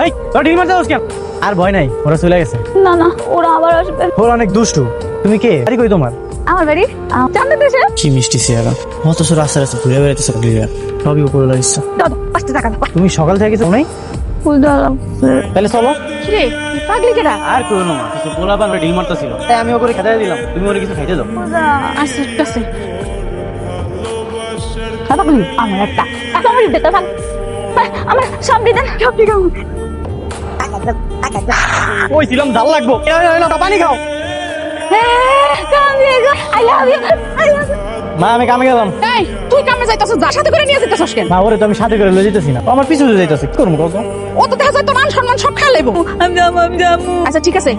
এই তোর ঢিল মারতে যাস কেন? আর ভয় নাই, ওরা চলে গেছে। না না, ওরা আবার আসবে। ওরা অনেক দুষ্টু। তুমি কে? বাড়ি কই তোমার? আমার বাড়ি চান্দের দেশে। কি মিষ্টি চেহারা, অথচ রাস্তা রাস্তা ঘুরে বেড়াইতেছে। সবই উপরে লাগিস। দাদা 5 টাকা দাও। তুমি সকাল থেকে কিছু নাই? ফুল দাও। তাহলে চলো। কি রে পাগলি কেডা? আর করো না, কিছু পোলাপান ঢিল মারতেছিল, তাই আমি ওকে খেতে দিলাম। তুমি ওরে কিছু খাইতে দাও। আচ্ছা ঠিক আছে। পাগলি আমার একটা আমার দিতে থাক। আমার সব দিতেন সব ঠিক আছে। ওই ছিলাম জাল লাগবো। পানি খাও। I love you. মা আমি কামে গেলাম। এই তুই কামে যাইতাছস, যা সাথে করে নিয়ে যাইতাছস কেন? মা ওরে তো আমি সাথে করে লয়ে যেতেছি না, ও আমার পিছু লয়ে যাইতেছে। কি করবো কত? ও তো দেখা যায় তোর মান সম্মান সব খেয়ে লাইবো। আমি যাবো। আচ্ছা ঠিক আছে।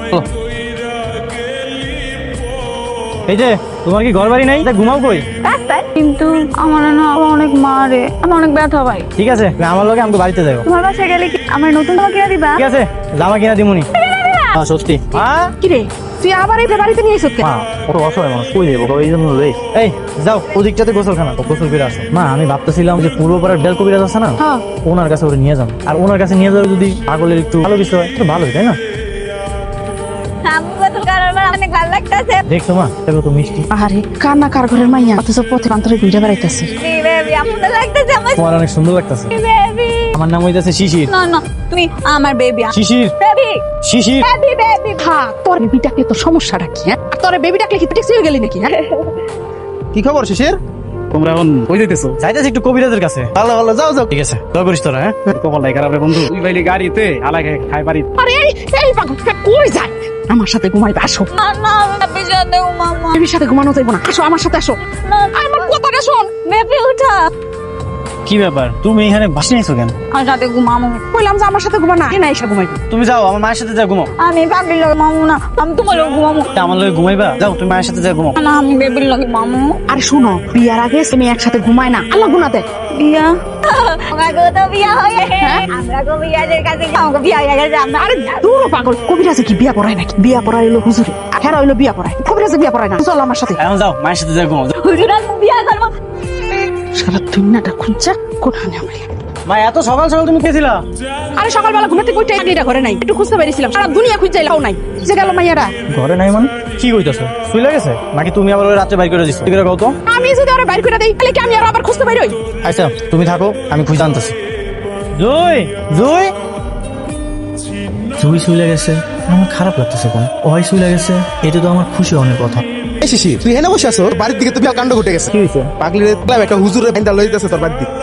এই যে তোমার কি ঘর বাড়ি নাই? ঘুমাও কই? রাস্তায়। কিন্তু আমার না অনেক মারে, আমার অনেক ব্যথা ভাই। ঠিক আছে আমার লগে আমাকে বাড়িতে যাও। তোমার বাসায় গেলে কি আমার নতুন জামা কিনে দিবা? ঠিক আছে জামা কিনা দিমুনি। সত্যি মা? কি রে তুই আবার এই বাড়িতে নিয়ে এসেছিস কেন? মা ওর অসহায় মানুষ, কই যাবো এই জন্য লই। এই যাও ওদিকটাতে গোসলখানা, গোসল করে আসো। মা আমি ভাবতেছিলাম যে পূর্ব পাড়ার বেল কবিরাজ আছে না, হ্যাঁ ওনার কাছে ওরে নিয়ে যান। আর ওনার কাছে নিয়ে যাওয়ার যদি পাগলের একটু ভালো কিছু হয় তো ভালোই, তাই না? আমি বদল করার অনেক ভালো লাগতেছে। দেখছো মা দেখো তো মিষ্টি। আরে কান্না কার ঘরের মাইয়া, অথচ পথে প্রান্তরে ঘুরে বেড়াইতেছে। বেবি আমার লাগতেছে, আমার তোমার অনেক সুন্দর লাগতেছে। বেবি। আমার নাম হইতাছে শিশির। না না তুমি আমার বেবি। শিশির বেবি শিশির। বেবি বেবি খা। তোর বেবি ডাকলে তোর সমস্যাটা কি? হ্যাঁ তোর বেবি ডাকলে কি ট্যাক্সি হয়ে গেলি নাকি? হ্যাঁ কি খবর শিশির? তোমরা এখন কই যাইতেছো? যাইতেছি একটু কবিরাজের কাছে। ভালো ভালো যাও যাও। ঠিক আছে দোয়া করিস তোরা। হ্যাঁ কপাল নাই খারাপ রে বন্ধু। তুই ভাইলি গাড়িতে আলাকে খাই বাড়ি। আরে এই পাগল কই যায়? আমার সাথে ঘুমাইবে, আসো। না না বেবির সাথে ঘুমাবো। বেবির সাথে ঘুমানো যাইবো না, আসো আমার সাথে আসো। আমার কথাটা শোন। বেবি উঠা। কি ব্যাপার তুমি এখানে বাসি নিয়েছো কেন? আমার সাথে ঘুমাবো কইলাম যে আমার সাথে ঘুমা না, না এসে ঘুমাইবি। তুমি যাও আমার মায়ের সাথে যা ঘুমাও। আমি পাগলির লগে ঘুমাবো না, আমি তোমার লগে ঘুমাবো। আমার লগে ঘুমাইবা? যাও তুমি মায়ের সাথে যা ঘুমাও। না আমি বেবির লগে ঘুমাবো। আরে শুনো বিয়ার আগে তুমি একসাথে ঘুমায় না, আল্লাহ গুনাতে বিয়া। আমাগো তো বিয়া হয়ে আমরা গো বিয়াদের কাছে আমাগো বিয়া হয়ে গেছে। আমরা আরে দূর পাগল, কবিরাজে কি বিয়া পড়ায় নাকি? বিয়া পড়ায় হলো হুজুরে, আর হেরা হইলো বিয়া পড়ায়, কবিরাজে বিয়া পড়ায় না। চল আমার সাথে। এখন যাও মায়ের সাথে যা ঘুমাও। হুজুর আমি বিয়া করব। সারা দুনিয়াটা খুঁজছা কোথায় আমি? মা এত সকাল সকাল তুমি খেয়েছিলা? আরে সকালবেলা ঘুমাতে কইতে আগেটা ঘরে নাই, একটু খুঁজতে পেরেছিলাম, সারা দুনিয়া খুঁজছিলাম নাই, যে গেল মাইয়ারা। ঘরে নাই মানে কি কইতাছো? শুইলা গেছে নাকি তুমি আবার ওই রাতে বাইর করে দিছো? ঠিক আছে কও তো। আমি যদি আরে বাইর করে দেই তাহলে কি আমি আর আবার খুঁজতে পারি? আচ্ছা তুমি থাকো আমি খুঁজে আনতেছি। জুই জুই জুই শুইলা গেছে, আমার খারাপ লাগতেছে কোন। ওই শুইলা গেছে, এটা তো আমার খুশি অনেক কথা। এই শিশির তুই হেনে বসে আছো, বাড়ির দিকে তো বিয়া কাণ্ড ঘটে গেছে। কি হয়েছে? পাগলির দেখলাম একটা হুজুরের ফাইন্দা লই যাচ্ছে তোর বাড়ির দিকে।